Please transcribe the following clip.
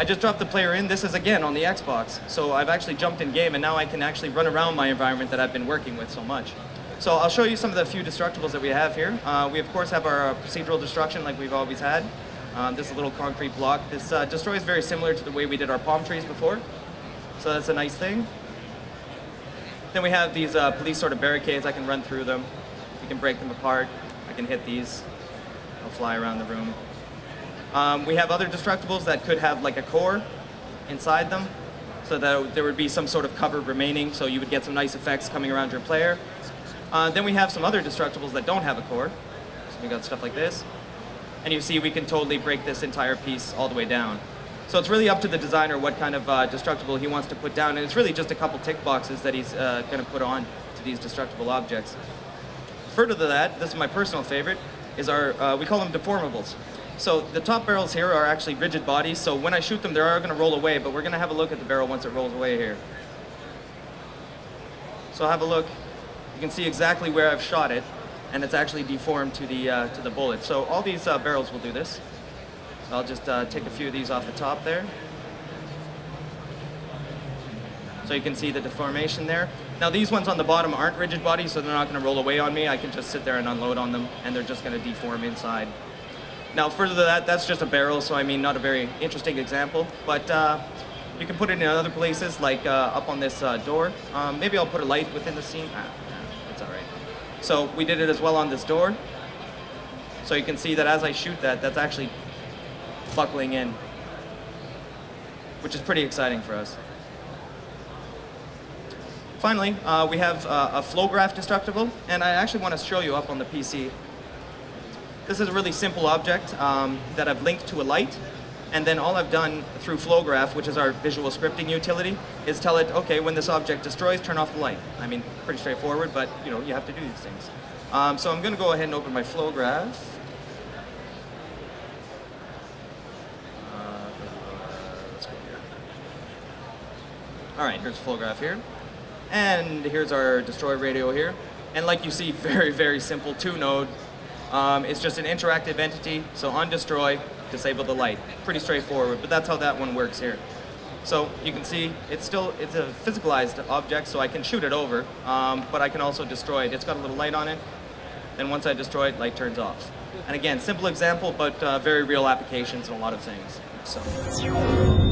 I just dropped the player in. This is again on the Xbox. So I've actually jumped in game and now I can actually run around my environment that I've been working with so much. So I'll show you some of the few destructibles that we have here. We of course have our procedural destruction like we've always had. This is a little concrete block. This destroys very similar to the way we did our palm trees before. So that's a nice thing. Then we have these police sort of barricades. I can run through them. You can break them apart. I can hit these. They'll fly around the room. We have other destructibles that could have like a core inside them, so that there would be some sort of cover remaining, so you would get some nice effects coming around your player. Then we have some other destructibles that don't have a core. So we got stuff like this. And you see we can totally break this entire piece all the way down. So it's really up to the designer what kind of destructible he wants to put down, and it's really just a couple tick boxes that he's going to put on to these destructible objects. Further to that, this is my personal favorite, is our, we call them deformables. So the top barrels here are actually rigid bodies, so when I shoot them, they are going to roll away, but we're going to have a look at the barrel once it rolls away here. So have a look. You can see exactly where I've shot it, and it's actually deformed to the bullet. So all these barrels will do this. So I'll just take a few of these off the top there. So you can see the deformation there. Now these ones on the bottom aren't rigid bodies, so they're not going to roll away on me. I can just sit there and unload on them, and they're just going to deform inside. Now further to that, that's just a barrel, so I mean not a very interesting example, but you can put it in other places, like up on this door. Maybe I'll put a light within the scene. That's all right. So we did it as well on this door. So you can see that as I shoot that, that's actually buckling in, which is pretty exciting for us. Finally, we have a flow graph destructible, and I actually want to show you up on the PC. This is a really simple object that I've linked to a light, and then all I've done through flow graph, which is our visual scripting utility, is tell it, okay, when this object destroys, turn off the light. I mean, pretty straightforward, but you know, you have to do these things. So I'm going to go ahead and open my flow graph. Let's go here. All right, here's the flow graph here. And here's our destroy radio here. And like you see, very, very simple 2-node. It's just an interactive entity, so on destroy, disable the light. Pretty straightforward, but that's how that one works here. So you can see it's a physicalized object, so I can shoot it over, but I can also destroy it. It's got a little light on it, then once I destroy it, light turns off. And again, simple example, but very real applications in a lot of things. So.